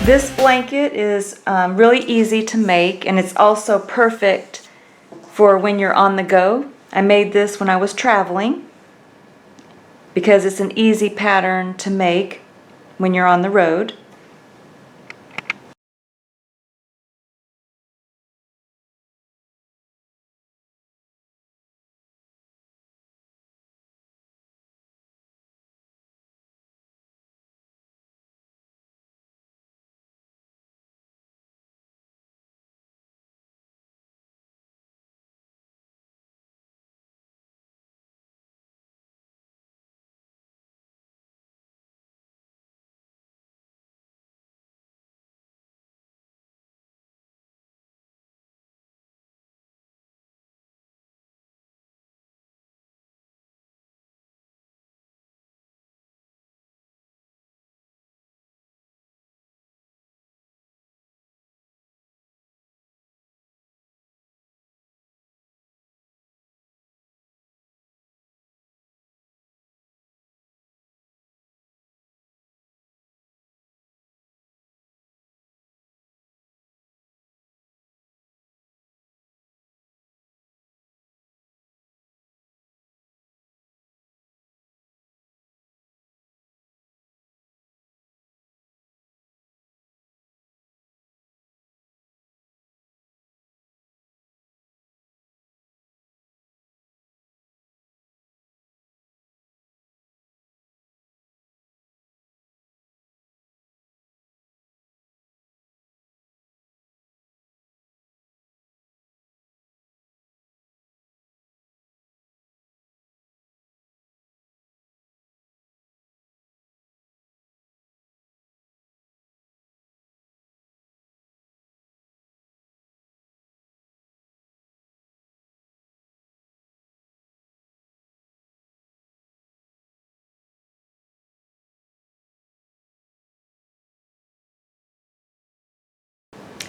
This blanket is really easy to make, and it's also perfect for when you're on the go. I made this when I was traveling because it's an easy pattern to make when you're on the road.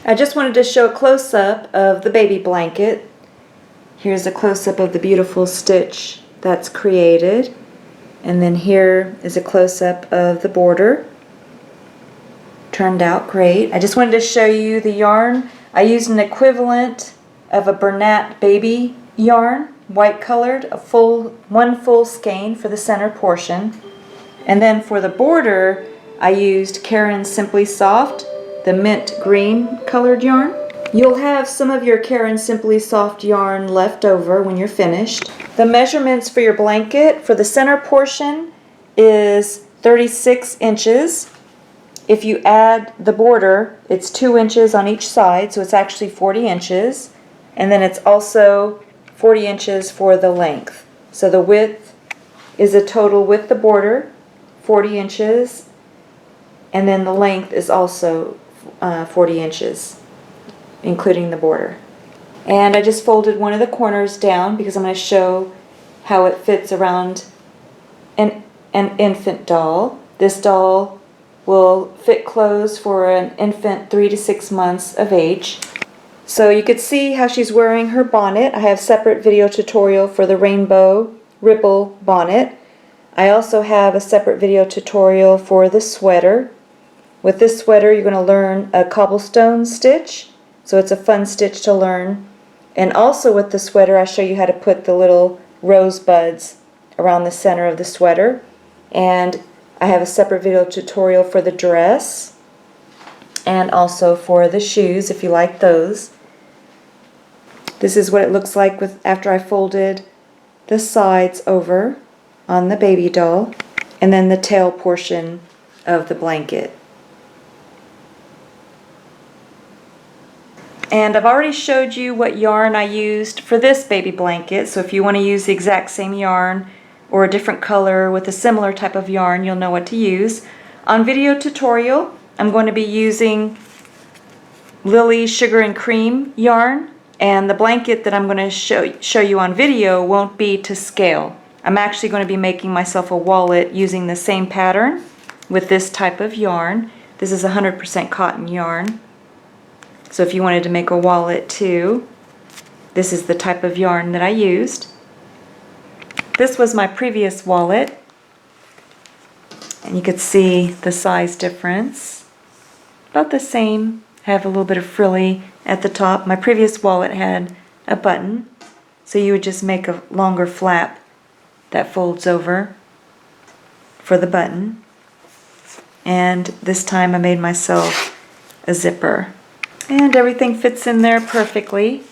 I just wanted to show a close-up of the baby blanket. Here's a close-up of the beautiful stitch that's created. And then here is a close-up of the border. Turned out great. I just wanted to show you the yarn. I used an equivalent of a Bernat baby yarn, white colored, one full skein for the center portion. And then for the border, I used Karen's Simply Soft, the mint green colored yarn. You'll have some of your Karen's Simply Soft yarn left over when you're finished. The measurements for your blanket for the center portion is 36 inches. If you add the border, it's 2 inches on each side, so it's actually 40 inches. And then it's also 40 inches for the length. So the width is a total with the border, 40 inches, and then the length is also 40 inches, including the border. And I just folded one of the corners down because I'm going to show how it fits around an infant doll. This doll will fit clothes for an infant 3 to 6 months of age. So you could see how she's wearing her bonnet. I have a separate video tutorial for the rainbow ripple bonnet. I also have a separate video tutorial for the sweater. With this sweater, you're going to learn a cobblestone stitch, so it's a fun stitch to learn. And also with the sweater, I show you how to put the little rosebuds around the center of the sweater. And I have a separate video tutorial for the dress and also for the shoes if you like those. This is what it looks like after I folded the sides over on the baby doll, and then the tail portion of the blanket. And I've already showed you what yarn I used for this baby blanket, so if you want to use the exact same yarn or a different color with a similar type of yarn, you'll know what to use. On video tutorial, I'm going to be using Lily Sugar and Cream yarn, and the blanket that I'm going to show you on video won't be to scale. I'm actually going to be making myself a wallet using the same pattern with this type of yarn. This is 100% cotton yarn. So if you wanted to make a wallet too, this is the type of yarn that I used. This was my previous wallet, and you could see the size difference. about the same. Have a little bit of frilly at the top. My previous wallet had a button, so you would just make a longer flap that folds over for the button. And this time I made myself a zipper. And everything fits in there perfectly.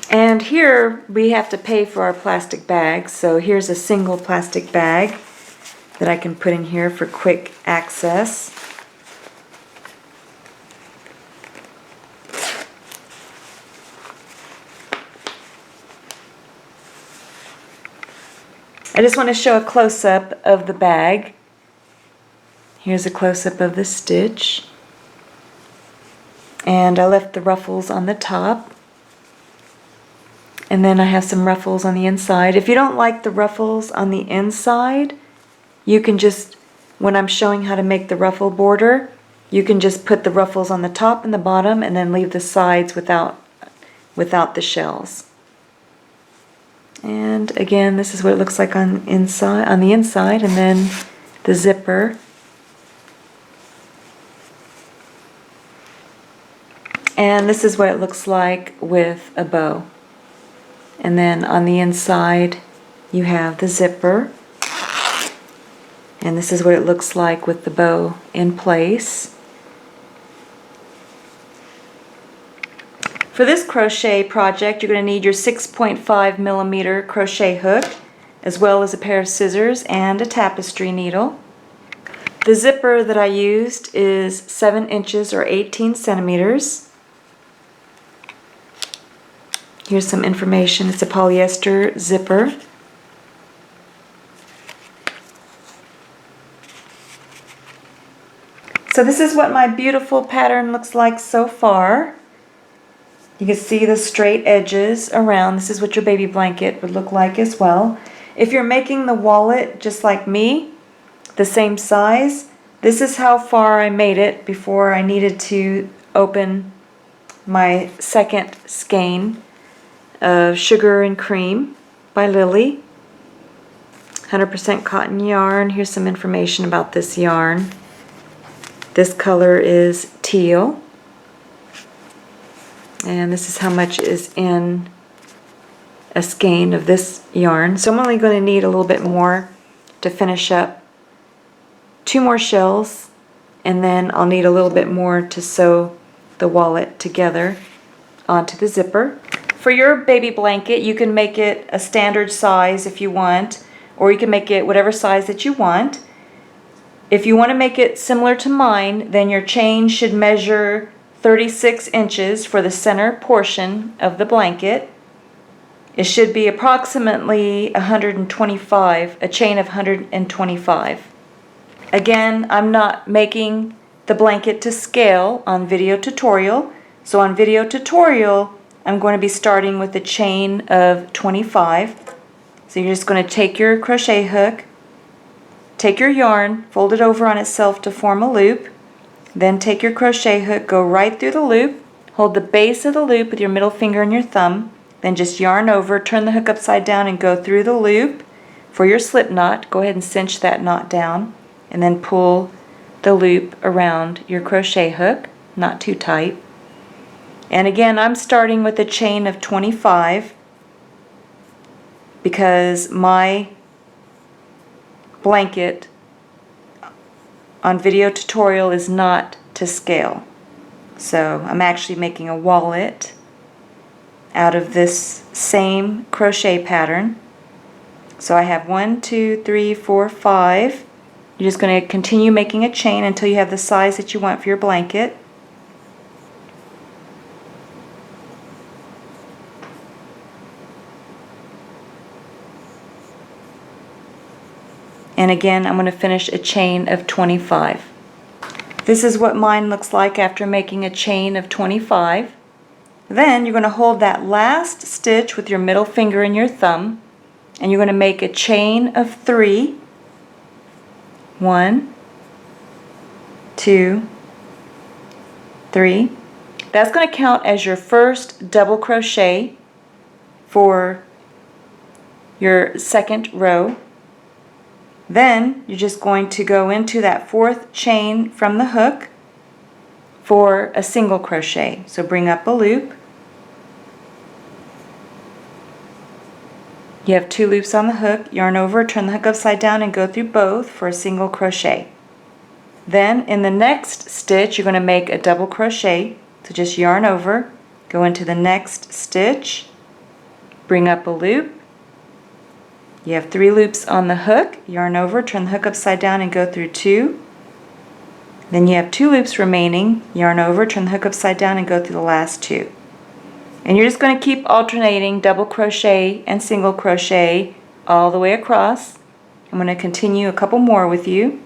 And here we have to pay for our plastic bags, so here's a single plastic bag that I can put in here for quick access. I just want to show a close-up of the bag. Here's a close-up of the stitch. And I left the ruffles on the top. And then I have some ruffles on the inside. If you don't like the ruffles on the inside, you can just, when I'm showing how to make the ruffle border, you can just put the ruffles on the top and the bottom and then leave the sides without the shells. And again, this is what it looks like on the inside, and then the zipper. And this is what it looks like with a bow. And then on the inside you have the zipper. And this is what it looks like with the bow in place. For this crochet project, you're going to need your 6.5 millimeter crochet hook, as well as a pair of scissors and a tapestry needle. The zipper that I used is 7 inches or 18 centimeters. Here's some information. It's a polyester zipper. So this is what my beautiful pattern looks like so far. You can see the straight edges around. This is what your baby blanket would look like as well. If you're making the wallet just like me, the same size, this is how far I made it before I needed to open my second skein of Sugar and Cream by Lily. 100% cotton yarn. Here's some information about this yarn. This color is teal. And this is how much is in a skein of this yarn. So I'm only going to need a little bit more to finish up 2 more shells, and then I'll need a little bit more to sew the wallet together onto the zipper. For your baby blanket, you can make it a standard size if you want, or you can make it whatever size that you want. If you want to make it similar to mine, then your chain should measure 36 inches for the center portion of the blanket. It should be approximately 125, a chain of 125. Again, I'm not making the blanket to scale on video tutorial. So on video tutorial, I'm going to be starting with a chain of 25. So you're just going to take your crochet hook, take your yarn, fold it over on itself to form a loop. Then take your crochet hook, go right through the loop, hold the base of the loop with your middle finger and your thumb, then just yarn over, turn the hook upside down and go through the loop. For your slip knot, go ahead and cinch that knot down, and then pull the loop around your crochet hook, not too tight. And again, I'm starting with a chain of 25 because my blanket on video tutorial is not to scale. So I'm actually making a wallet out of this same crochet pattern. So I have 1, 2, 3, 4, 5. You're just going to continue making a chain until you have the size that you want for your blanket. And again, I'm going to finish a chain of 25. This is what mine looks like after making a chain of 25. Then you're going to hold that last stitch with your middle finger and your thumb, and you're going to make a chain of 3. 1, 2, 3. That's going to count as your first double crochet for your second row. Then you're just going to go into that fourth chain from the hook for a single crochet. So bring up a loop. You have 2 loops on the hook, yarn over, turn the hook upside down and go through both for a single crochet. Then in the next stitch you're going to make a double crochet. So just yarn over, go into the next stitch, bring up a loop. You have 3 loops on the hook, yarn over, turn the hook upside down and go through 2. Then you have 2 loops remaining, yarn over, turn the hook upside down and go through the last 2. And you're just going to keep alternating double crochet and single crochet all the way across. I'm going to continue a couple more with you.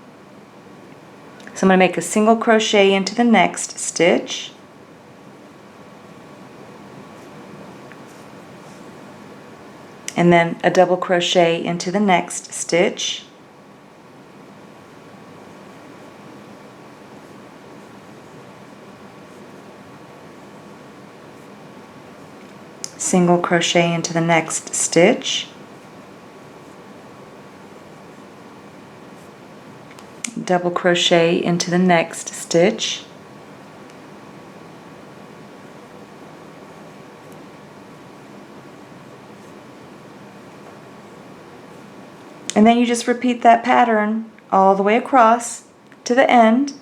So I'm going to make a single crochet into the next stitch. And then a double crochet into the next stitch. Single crochet into the next stitch, double crochet into the next stitch, and then you just repeat that pattern all the way across to the end,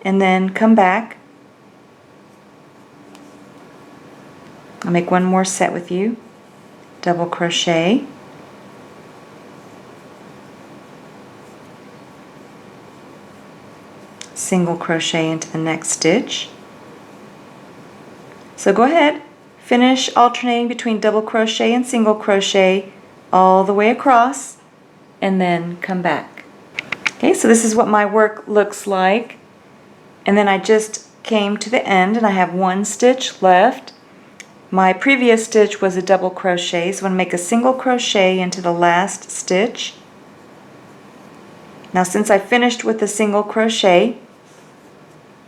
and then come back. I'll make one more set with you. Double crochet, single crochet into the next stitch. So go ahead, finish alternating between double crochet and single crochet all the way across, and then come back. Okay, so this is what my work looks like. And then I just came to the end and I have 1 stitch left. My previous stitch was a double crochet, so I'm going to make a single crochet into the last stitch. Now since I finished with the single crochet,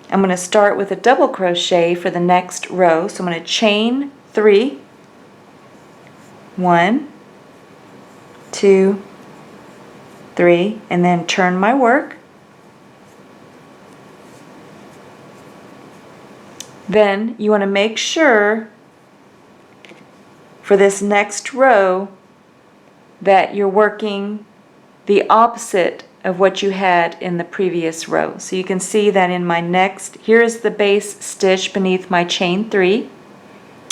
I'm going to start with a double crochet for the next row. So I'm going to chain 3, 1, 2, 3, and then turn my work. Then you want to make sure for this next row that you're working the opposite of what you had in the previous row. So you can see that in my next, here's the base stitch beneath my chain 3,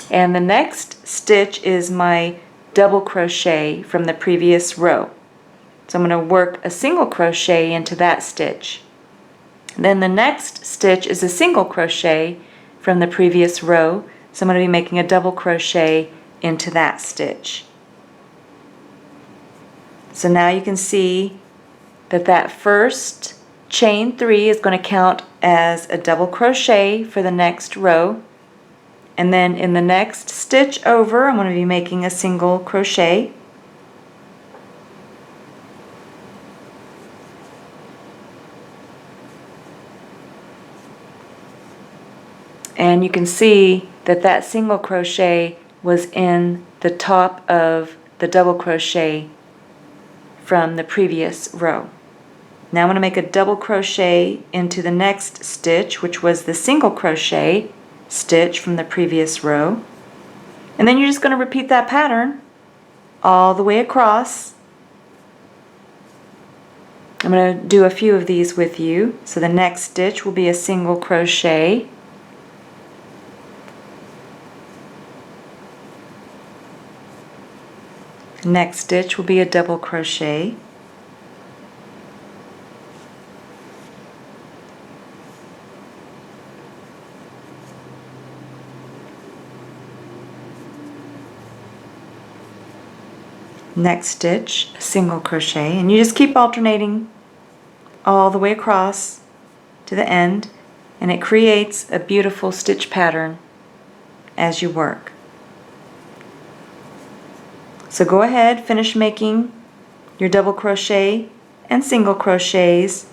and the next stitch is my double crochet from the previous row. So I'm going to work a single crochet into that stitch. Then the next stitch is a single crochet from the previous row, so I'm going to be making a double crochet into that stitch. So now you can see that that first chain 3 is going to count as a double crochet for the next row, and then in the next stitch over I'm going to be making a single crochet. And you can see that that single crochet was in the top of the double crochet from the previous row. Now I'm going to make a double crochet into the next stitch, which was the single crochet stitch from the previous row. And then you're just going to repeat that pattern all the way across. I'm going to do a few of these with you. So the next stitch will be a single crochet. Next stitch will be a double crochet. Next stitch, a single crochet, and you just keep alternating all the way across to the end, and it creates a beautiful stitch pattern as you work. So go ahead, finish making your double crochet and single crochets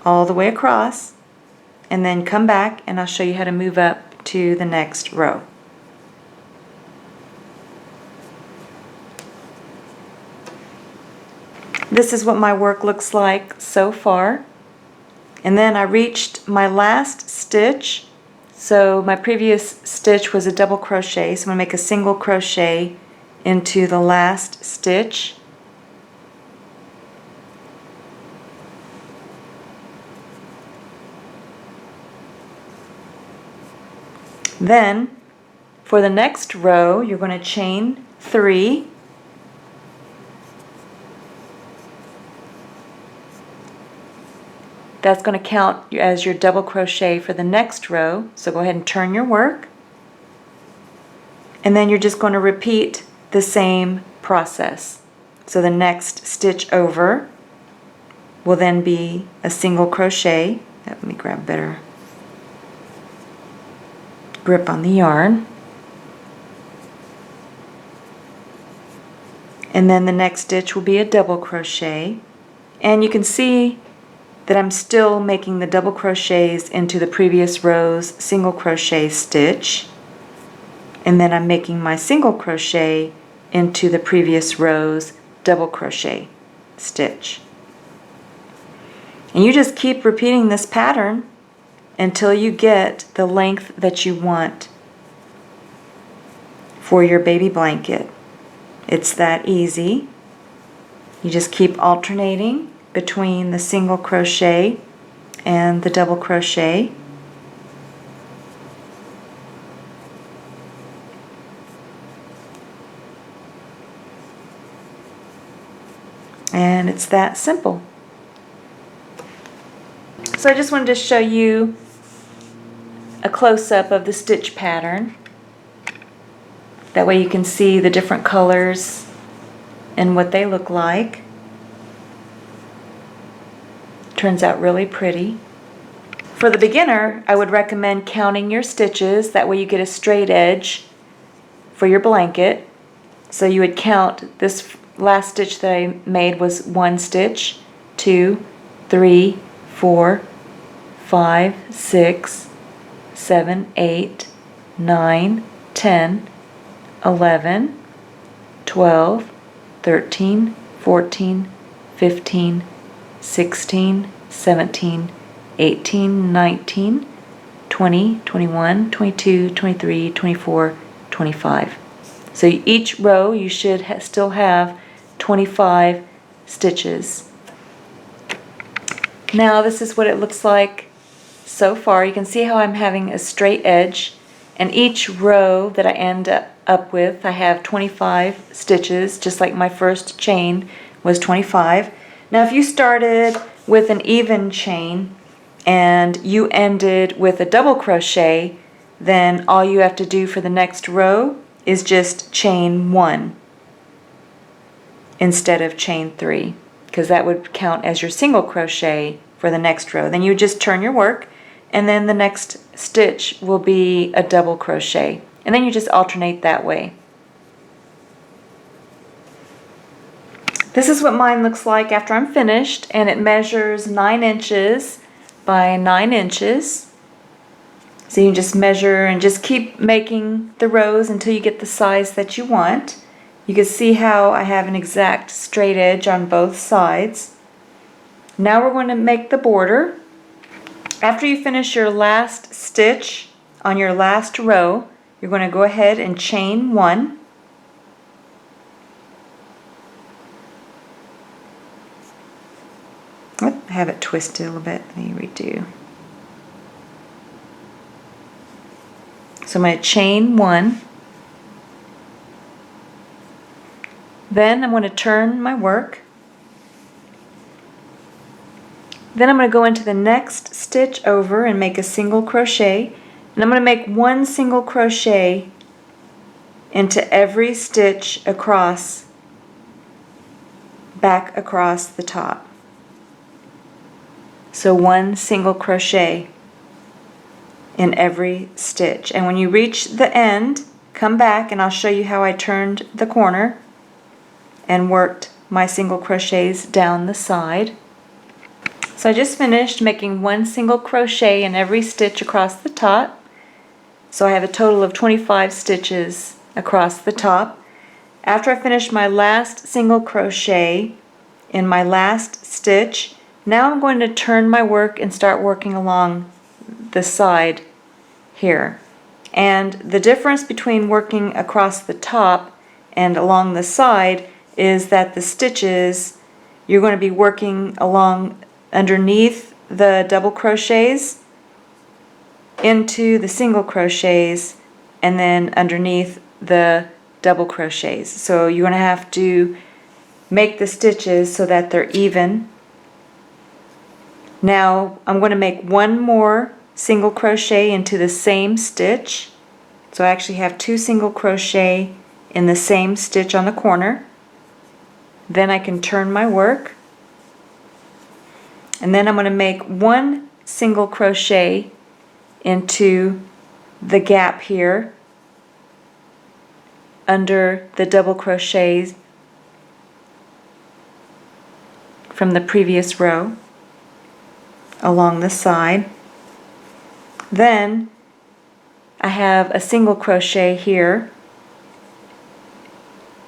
all the way across, and then come back and I'll show you how to move up to the next row. This is what my work looks like so far. And then I reached my last stitch. So my previous stitch was a double crochet, so I'm going to make a single crochet into the last stitch. Then for the next row you're going to chain 3. That's going to count as your double crochet for the next row. So go ahead and turn your work. And then you're just going to repeat the same process. So the next stitch over will then be a single crochet. Let me grab a better grip on the yarn. And then the next stitch will be a double crochet. And you can see that I'm still making the double crochets into the previous row's single crochet stitch, and then I'm making my single crochet into the previous row's double crochet stitch. And you just keep repeating this pattern until you get the length that you want for your baby blanket. It's that easy. You just keep alternating between the single crochet and the double crochet. And it's that simple. So I just wanted to show you a close-up of the stitch pattern. That way you can see the different colors and what they look like. Turns out really pretty. For the beginner, I would recommend counting your stitches. That way you get a straight edge for your blanket. So you would count, this last stitch that I made was 1 stitch, 2, 3, 4, 5, 6, 7, 8, 9, 10, 11, 12, 13, 14, 15, 16, 17, 18, 19, 20, 21, 22, 23, 24, 25. So each row you should still have 25 stitches. Now this is what it looks like so far. You can see how I'm having a straight edge, and each row that I end up with I have 25 stitches, just like my first chain was 25. Now if you started with an even chain and you ended with a double crochet, then all you have to do for the next row is just chain 1 instead of chain 3, because that would count as your single crochet for the next row. Then you just turn your work, and then the next stitch will be a double crochet, and then you just alternate that way. This is what mine looks like after I'm finished, and it measures 9 inches by 9 inches. So you just measure and just keep making the rows until you get the size that you want. You can see how I have an exact straight edge on both sides. Now we're going to make the border. After you finish your last stitch on your last row, you're going to go ahead and chain 1. I have it twisted a little bit. Let me redo. So I'm going to chain 1. Then I'm going to turn my work. Then I'm going to go into the next stitch over and make a single crochet. And I'm going to make 1 single crochet into every stitch across, back across the top. So 1 single crochet in every stitch. And when you reach the end, come back and I'll show you how I turned the corner and worked my single crochets down the side. So I just finished making 1 single crochet in every stitch across the top. So I have a total of 25 stitches across the top. After I finish my last single crochet in my last stitch. Now I'm going to turn my work and start working along the side here. And the difference between working across the top and along the side is that the stitches, you're going to be working along underneath the double crochets into the single crochets and then underneath the double crochets. So you're going to have to make the stitches so that they're even. Now I'm going to make one more single crochet into the same stitch. So I actually have 2 single crochet in the same stitch on the corner. Then I can turn my work. And then I'm going to make 1 single crochet into the gap here under the double crochets from the previous row along the side. Then I have a single crochet here.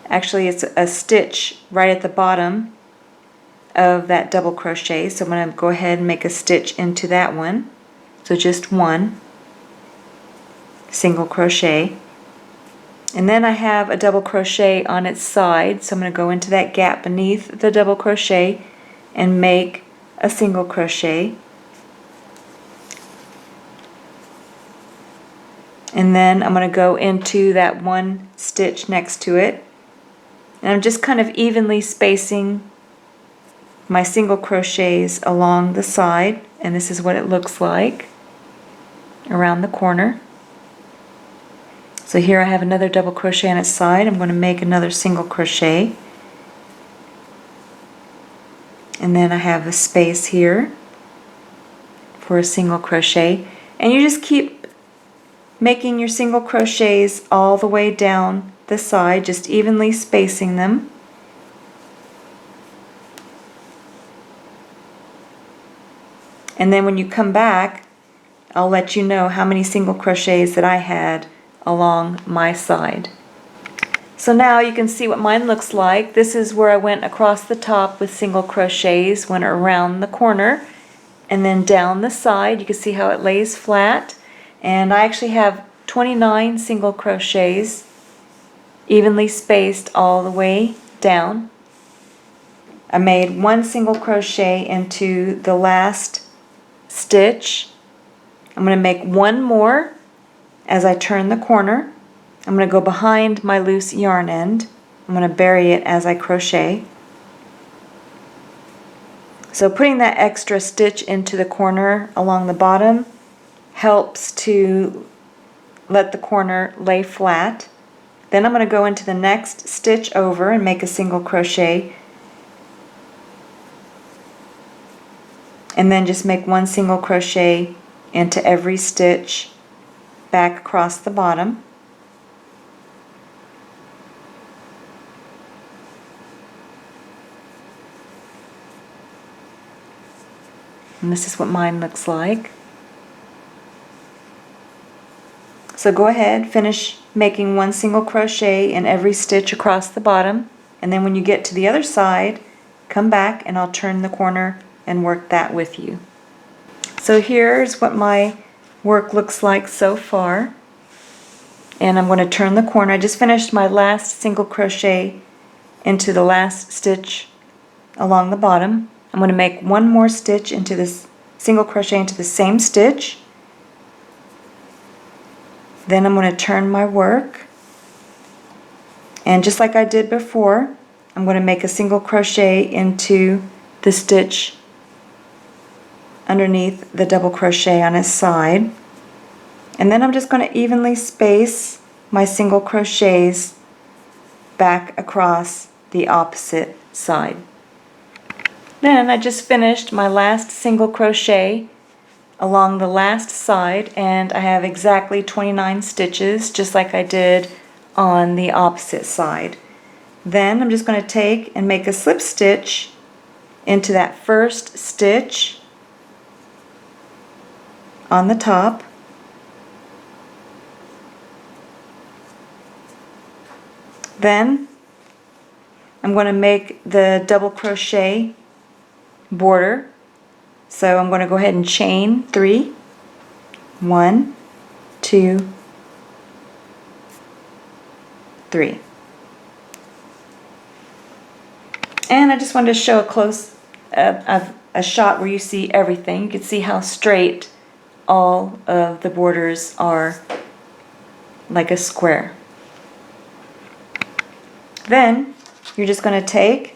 Actually, it's a stitch right at the bottom of that double crochet, so I'm going to go ahead and make a stitch into that one. So just 1 single crochet. And then I have a double crochet on its side, so I'm going to go into that gap beneath the double crochet and make a single crochet. And then I'm going to go into that 1 stitch next to it. And I'm just kind of evenly spacing my single crochets along the side, and this is what it looks like around the corner. So here I have another double crochet on its side. I'm going to make another single crochet. And then I have a space here for a single crochet. And you just keep making your single crochets all the way down the side, just evenly spacing them. And then when you come back, I'll let you know how many single crochets that I had along my side. So now you can see what mine looks like. This is where I went across the top with single crochets, went around the corner, and then down the side. You can see how it lays flat. And I actually have 29 single crochets evenly spaced all the way down. I made 1 single crochet into the last stitch. I'm going to make 1 more as I turn the corner. I'm going to go behind my loose yarn end. I'm going to bury it as I crochet. So putting that extra stitch into the corner along the bottom helps to let the corner lay flat. Then I'm going to go into the next stitch over and make a single crochet, and then just make 1 single crochet into every stitch back across the bottom. And this is what mine looks like. So go ahead, finish making 1 single crochet in every stitch across the bottom, and then when you get to the other side, come back and I'll turn the corner and work that with you. So here's what my work looks like so far. And I'm going to turn the corner. I just finished my last single crochet into the last stitch along the bottom. I'm going to make 1 more stitch into this single crochet into the same stitch. Then I'm going to turn my work, and just like I did before, I'm going to make a single crochet into the stitch underneath the double crochet on its side. And then I'm just going to evenly space my single crochets back across the opposite side. Then I just finished my last single crochet along the last side, and I have exactly 29 stitches, just like I did on the opposite side. Then I'm just going to take and make a slip stitch into that first stitch on the top. Then I'm going to make the double crochet border. So I'm going to go ahead and chain 3. 1, 2, 3. And I just wanted to show a close of a shot where you see everything. You can see how straight all of the borders are, like a square. Then you're just going to take,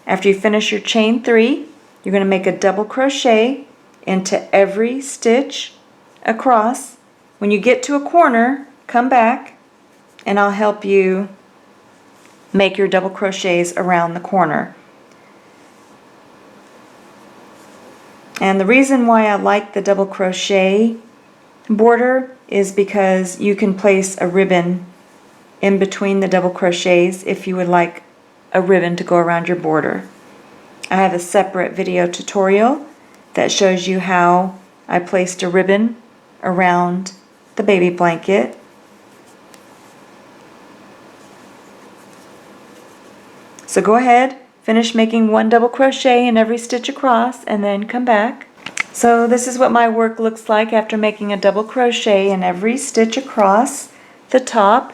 after you finish your chain 3, you're going to make a double crochet into every stitch across. When you get to a corner, come back and I'll help you make your double crochets around the corner. And the reason why I like the double crochet border is because you can place a ribbon in between the double crochets if you would like a ribbon to go around your border. I have a separate video tutorial that shows you how I placed a ribbon around the baby blanket. So go ahead, finish making 1 double crochet in every stitch across and then come back. So this is what my work looks like after making a double crochet in every stitch across the top.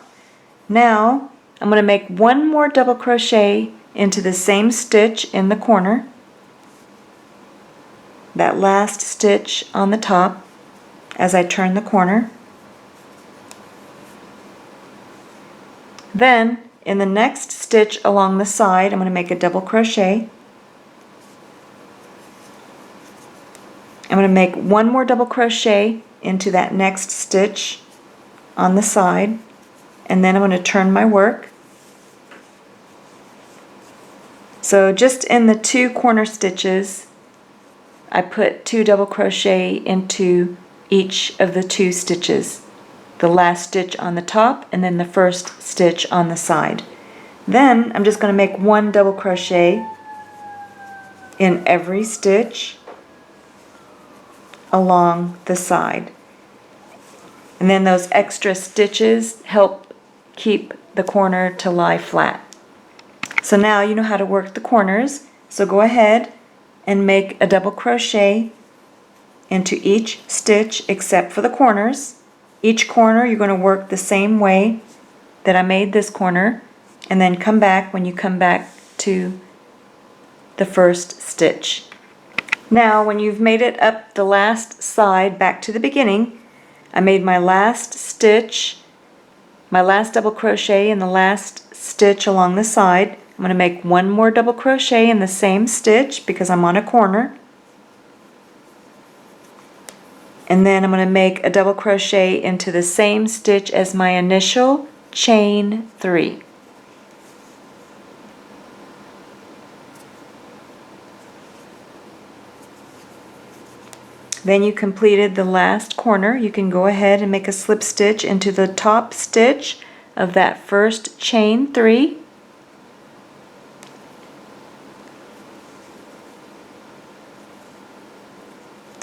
Now I'm going to make 1 more double crochet into the same stitch in the corner, that last stitch on the top as I turn the corner. Then in the next stitch along the side, I'm going to make a double crochet. I'm going to make 1 more double crochet into that next stitch on the side, and then I'm going to turn my work. So just in the 2 corner stitches, I put 2 double crochet into each of the 2 stitches. The last stitch on the top and then the first stitch on the side. Then I'm just going to make 1 double crochet in every stitch along the side. And then those extra stitches help keep the corner to lie flat. So now you know how to work the corners. So go ahead and make a double crochet into each stitch except for the corners. Each corner you're going to work the same way that I made this corner, and then come back when you come back to the first stitch. Now when you've made it up the last side back to the beginning, I made my last stitch, my last double crochet in the last stitch along the side. I'm going to make 1 more double crochet in the same stitch because I'm on a corner. And then I'm going to make a double crochet into the same stitch as my initial chain 3. Then you completed the last corner. You can go ahead and make a slip stitch into the top stitch of that first chain 3.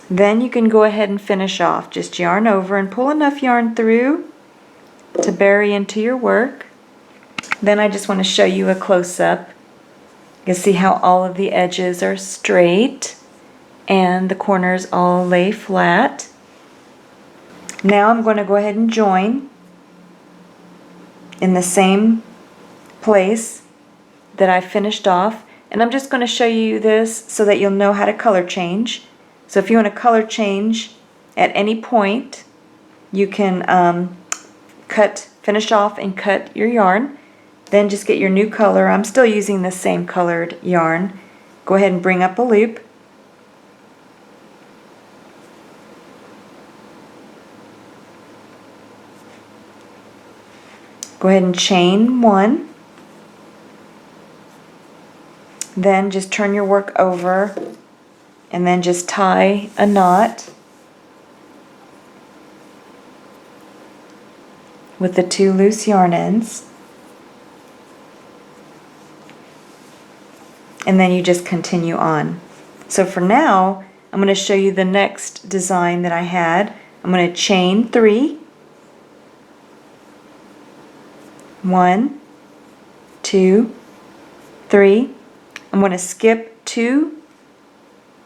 Then you can go ahead and finish off. Just yarn over and pull enough yarn through to bury into your work. Then I just want to show you a close-up. You can see how all of the edges are straight and the corners all lay flat. Now I'm going to go ahead and join in the same place that I finished off, and I'm just going to show you this so that you'll know how to color change. So if you want to color change at any point, you can finish off and cut your yarn. Then just get your new color. I'm still using the same colored yarn. Go ahead and bring up a loop. Go ahead and chain 1. Then just turn your work over and then just tie a knot with the 2 loose yarn ends. And then you just continue on. So for now, I'm going to show you the next design that I had. I'm going to chain 3. 1, 2, 3. I'm going to skip 2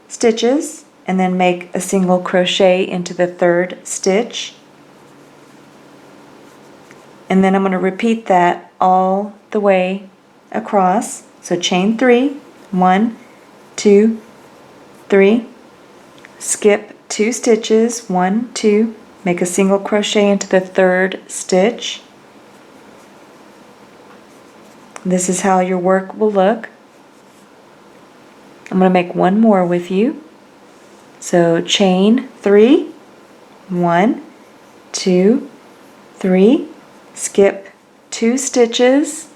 stitches and then make a single crochet into the 3rd stitch. And then I'm going to repeat that all the way across. So chain 3, 1, 2, 3, skip 2 stitches, 1, 2, make a single crochet into the 3rd stitch. This is how your work will look. I'm going to make one more with you. So chain 3, 1, 2, 3, skip 2 stitches,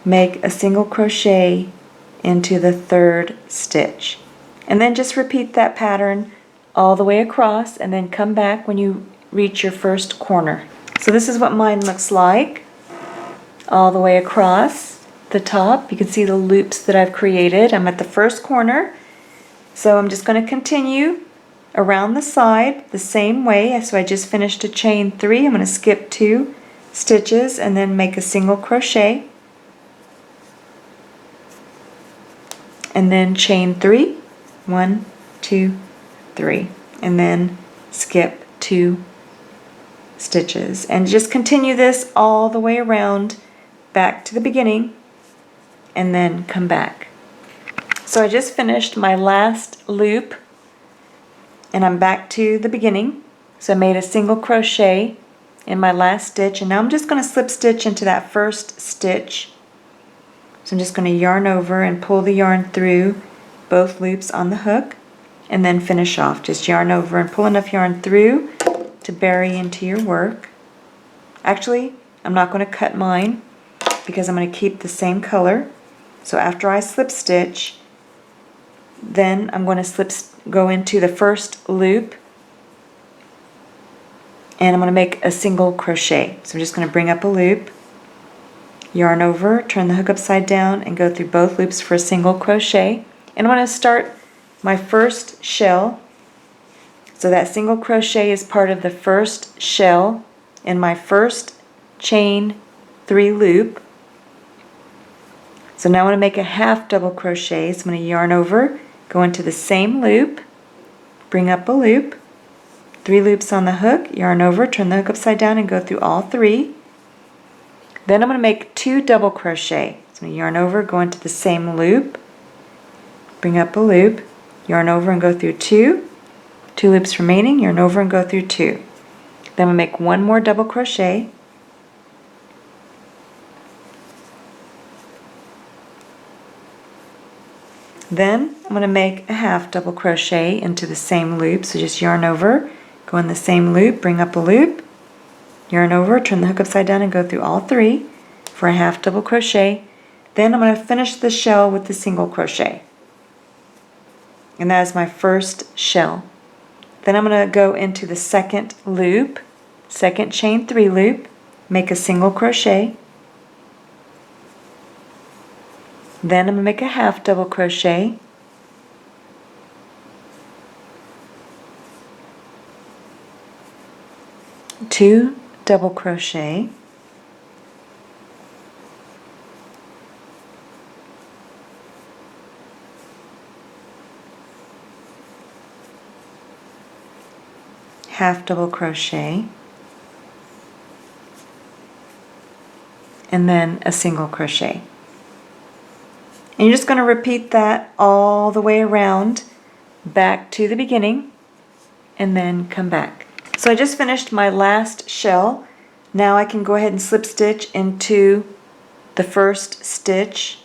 make a single crochet into the 3rd stitch. And then just repeat that pattern all the way across and then come back when you reach your first corner. So this is what mine looks like all the way across the top. You can see the loops that I've created. I'm at the first corner, so I'm just going to continue around the side the same way. So I just finished a chain 3. I'm going to skip 2 stitches and then make a single crochet, and then chain 3, 1, 2, 3, and then skip 2 stitches, and just continue this all the way around back to the beginning and then come back. So I just finished my last loop and I'm back to the beginning. So I made a single crochet in my last stitch, and now I'm just going to slip stitch into that first stitch. So I'm just going to yarn over and pull the yarn through both loops on the hook and then finish off. Just yarn over and pull enough yarn through to bury into your work. Actually, I'm not going to cut mine because I'm going to keep the same color. So after I slip stitch, then I'm going to go into the first loop and I'm going to make a single crochet. So I'm just going to bring up a loop, yarn over, turn the hook upside down, and go through both loops for a single crochet. And I'm going to start my first shell. So that single crochet is part of the first shell in my first chain 3 loop. So now I want to make a half double crochet. So I'm going to yarn over, go into the same loop, bring up a loop, 3 loops on the hook, yarn over, turn the hook upside down, and go through all 3. Then I'm going to make 2 double crochet. So I'm going to yarn over, go into the same loop, bring up a loop, yarn over and go through 2 loops remaining, yarn over and go through 2. Then I'm going to make 1 more double crochet, then I'm going to make a half double crochet into the same loop. So just yarn over, go in the same loop, bring up a loop, yarn over, turn the hook upside down and go through all 3 for a half double crochet. Then I'm going to finish the shell with the single crochet. And that is my first shell. Then I'm going to go into the second loop, second chain 3 loop, make a single crochet. Then I'm going to make a half double crochet, two double crochet, half double crochet, and then a single crochet. And you're just going to repeat that all the way around back to the beginning and then come back. So I just finished my last shell. Now I can go ahead and slip stitch into the first stitch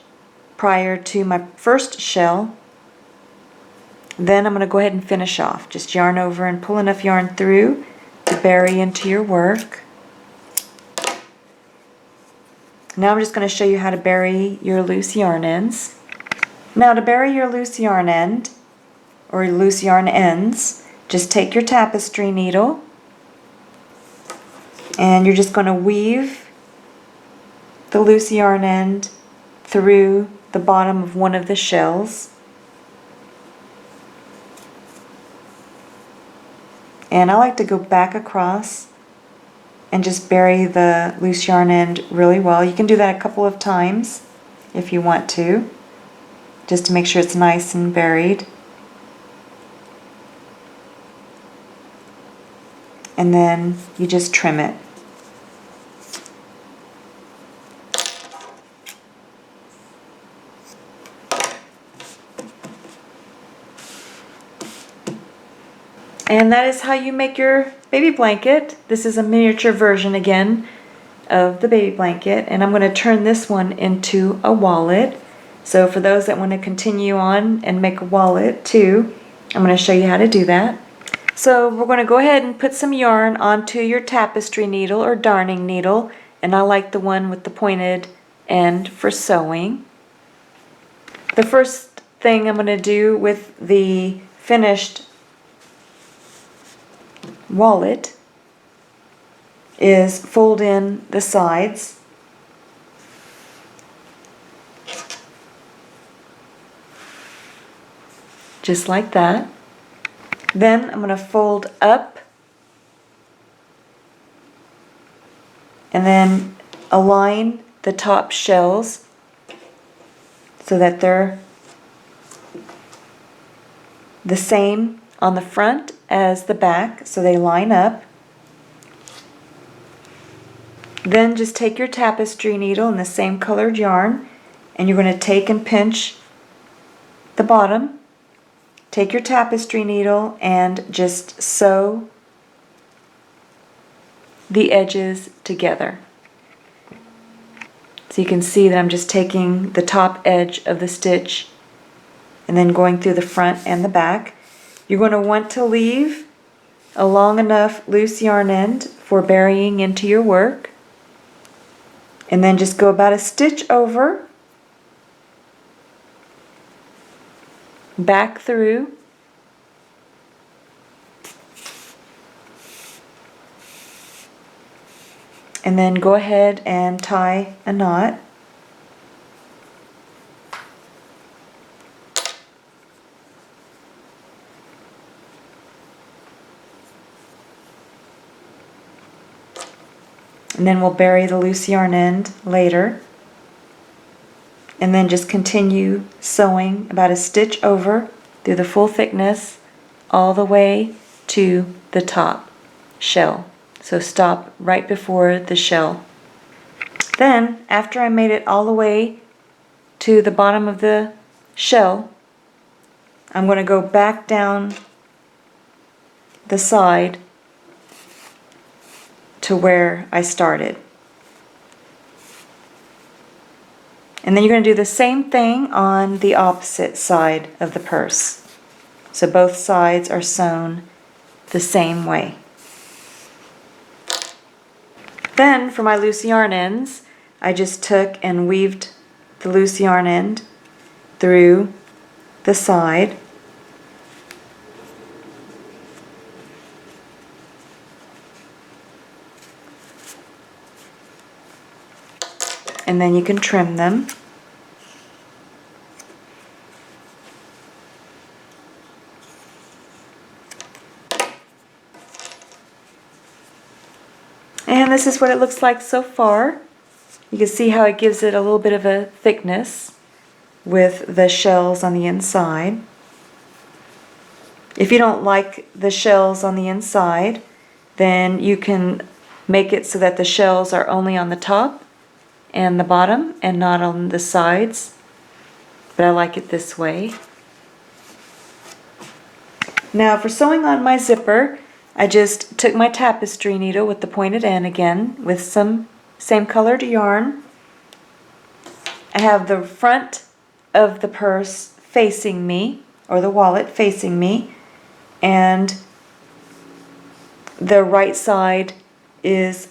prior to my first shell. Then I'm going to go ahead and finish off. Just yarn over and pull enough yarn through to bury into your work. Now I'm just going to show you how to bury your loose yarn ends. Now to bury your loose yarn end, or loose yarn ends, just take your tapestry needle and you're just going to weave the loose yarn end through the bottom of one of the shells. And I like to go back across and just bury the loose yarn end really well. You can do that a couple of times if you want to, just to make sure it's nice and buried. And then you just trim it. And that is how you make your baby blanket. This is a miniature version again of the baby blanket, and I'm going to turn this one into a wallet. So for those that want to continue on and make a wallet too, I'm going to show you how to do that. So we're going to go ahead and put some yarn onto your tapestry needle or darning needle, and I like the one with the pointed end for sewing. The first thing I'm going to do with the finished wallet is fold in the sides. Just like that. Then I'm going to fold up and then align the top shells so that they're the same on the front as the back, so they line up. Then just take your tapestry needle and the same colored yarn, and you're going to take and pinch the bottom. Take your tapestry needle and just sew the edges together. So you can see that I'm just taking the top edge of the stitch and then going through the front and the back. You're going to want to leave a long enough loose yarn end for burying into your work. And then just go about a stitch over, back through, and then go ahead and tie a knot. And then we'll bury the loose yarn end later. And then just continue sewing about a stitch over through the full thickness all the way to the top shell. So stop right before the shell. Then, after I made it all the way to the bottom of the shell, I'm going to go back down the side to where I started. And then you're going to do the same thing on the opposite side of the purse. So both sides are sewn the same way. Then for my loose yarn ends, I just took and weaved the loose yarn end through the side. And then you can trim them. And this is what it looks like so far. You can see how it gives it a little bit of a thickness with the shells on the inside. If you don't like the shells on the inside, then you can make it so that the shells are only on the top and the bottom and not on the sides, but I like it this way. Now for sewing on my zipper, I just took my tapestry needle with the pointed end again with some same colored yarn. I have the front of the purse facing me, or the wallet facing me, and the right side is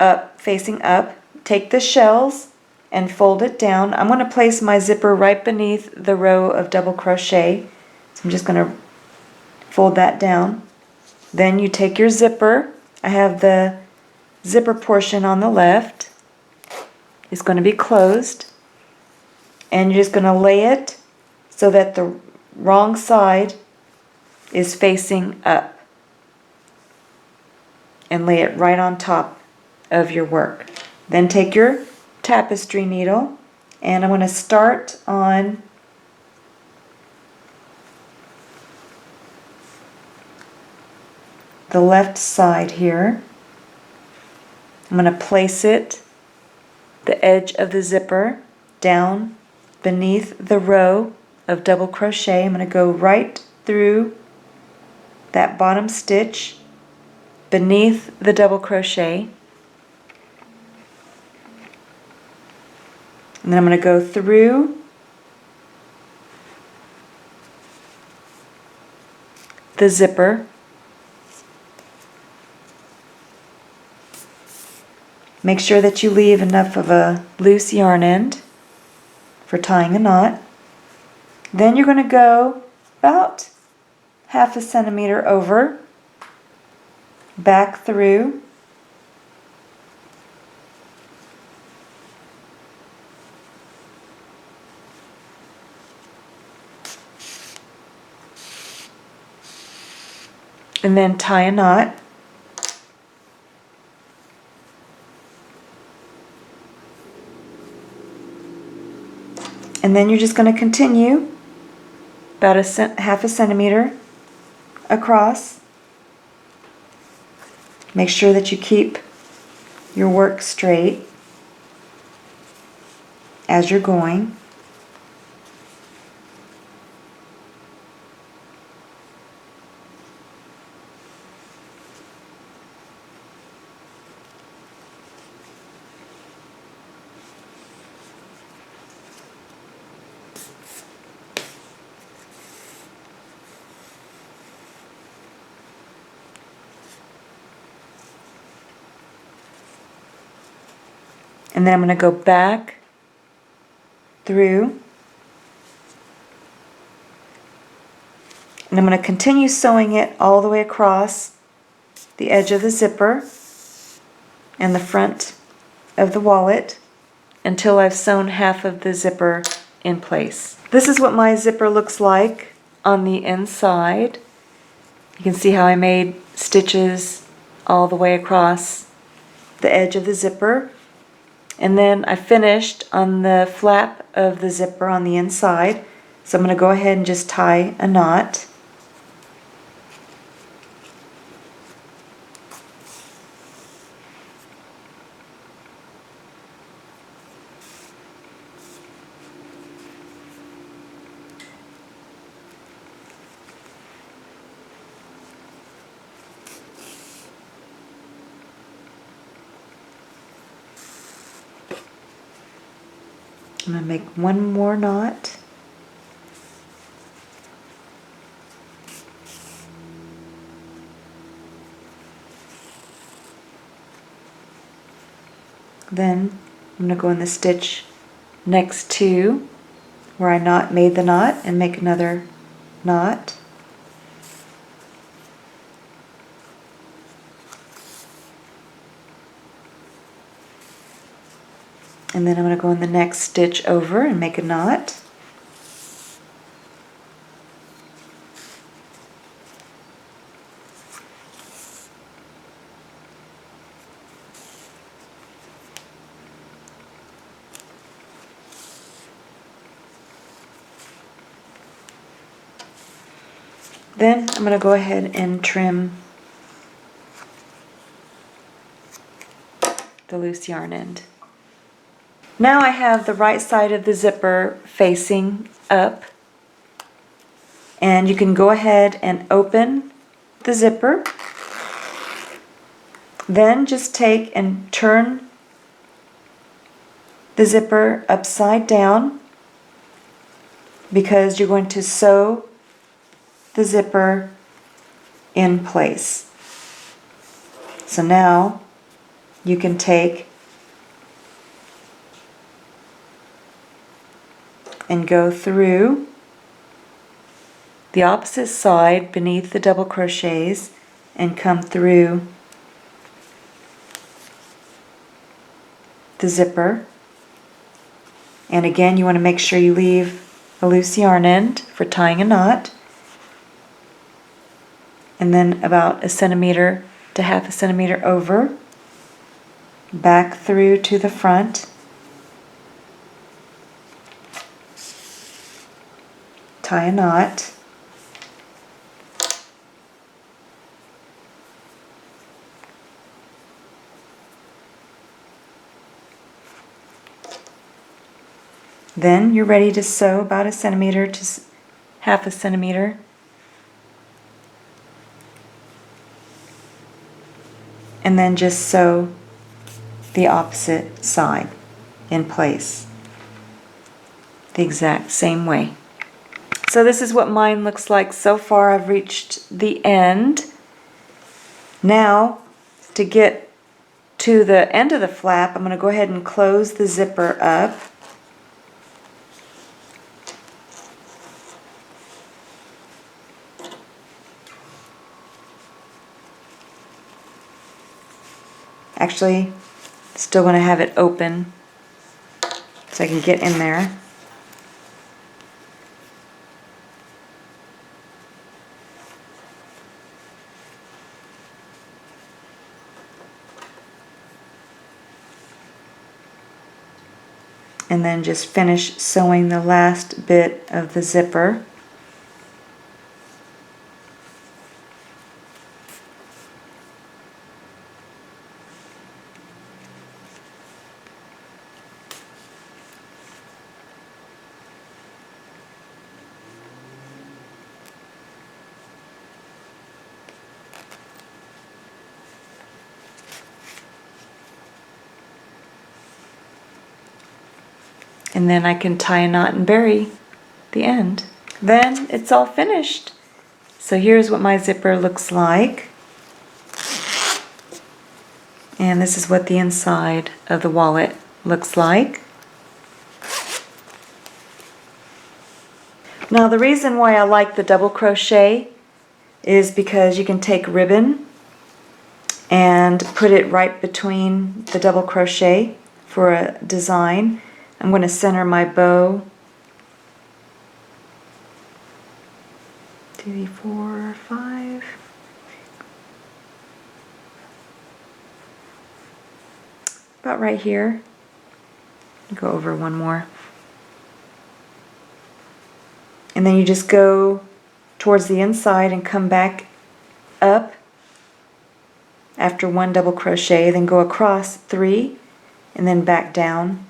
up, facing up. Take the shells and fold it down. I'm going to place my zipper right beneath the row of double crochet. So I'm just going to fold that down. Then you take your zipper. I have the zipper portion on the left. It's going to be closed. And you're just going to lay it so that the wrong side is facing up. And lay it right on top of your work. Then take your tapestry needle And I'm going to start on the left side here. I'm going to place it, the edge of the zipper, down beneath the row of double crochet. I'm going to go right through that bottom stitch beneath the double crochet. And then I'm going to go through the zipper, make sure that you leave enough of a loose yarn end for tying a knot. Then you're going to go about 1/2 centimeter over, back through, and then tie a knot. And then you're just going to continue about 1/2 centimeter across. Make sure that you keep your work straight as you're going. And then I'm going to go back through, and I'm going to continue sewing it all the way across the edge of the zipper and the front of the wallet until I've sewn 1/2 of the zipper in place. This is what my zipper looks like on the inside. You can see how I made stitches all the way across the edge of the zipper. And then I finished on the flap of the zipper on the inside. So I'm going to go ahead and just tie a knot. I'm going to make one more knot. Then I'm going to go in the stitch next to where I made the knot and make another knot. And then I'm going to go in the next stitch over and make a knot. Then I'm going to go ahead and trim the loose yarn end. Now I have the right side of the zipper facing up, and you can go ahead and open the zipper. Then just take and turn the zipper upside down because you're going to sew the zipper in place. So now you can take and go through the opposite side beneath the double crochets and come through the zipper. And again, you want to make sure you leave a loose yarn end for tying a knot. And then about 1 centimeter to 1/2 centimeter over, back through to the front, tie a knot. Then you're ready to sew about 1 centimeter to half a centimeter. And then just sew the opposite side in place the exact same way. So this is what mine looks like so far. I've reached the end. Now, to get to the end of the flap, I'm going to go ahead and close the zipper up. Actually, still want to have it open so I can get in there. And then just finish sewing the last bit of the zipper. And then I can tie a knot and bury the end. Then it's all finished. So here's what my zipper looks like. And this is what the inside of the wallet looks like. Now the reason why I like the double crochet is because you can take ribbon and put it right between the double crochet for a design. I'm going to center my bow. 2, 3, 4, 5. About right here. Go over one more. And then you just go towards the inside and come back up after 1 double crochet, then go across 3 and then back down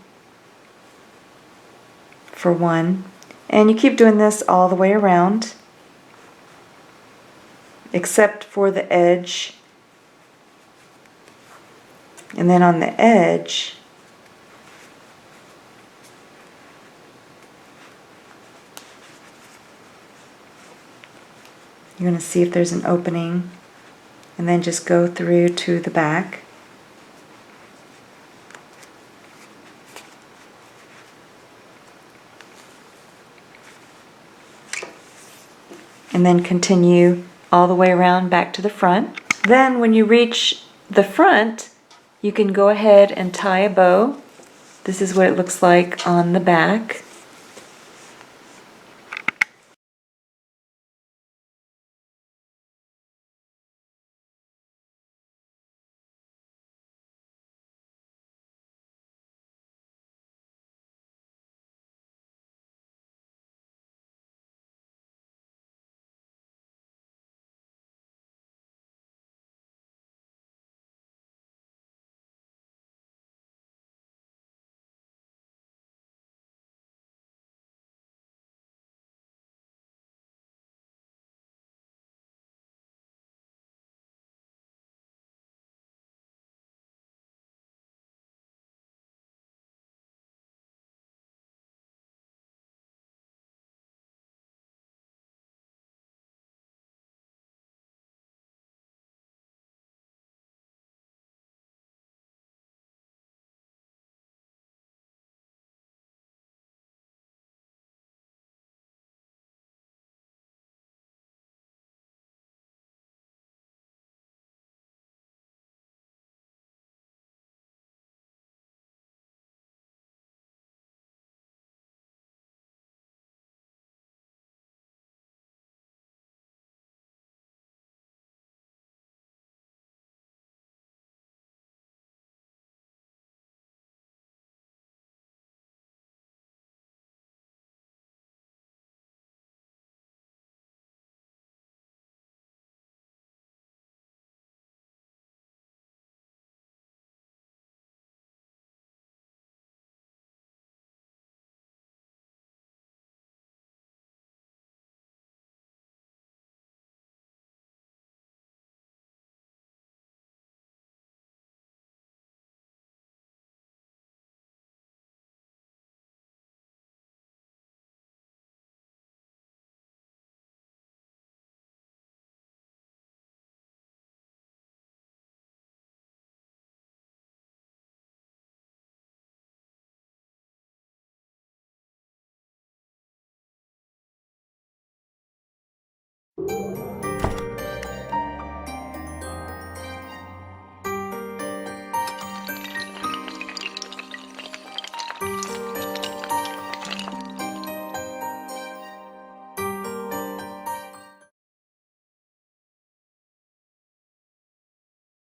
for 1. And you keep doing this all the way around except for the edge. And then on the edge you're going to see if there's an opening, and then just go through to the back. And then continue all the way around back to the front. Then when you reach the front, you can go ahead and tie a bow. This is what it looks like on the back.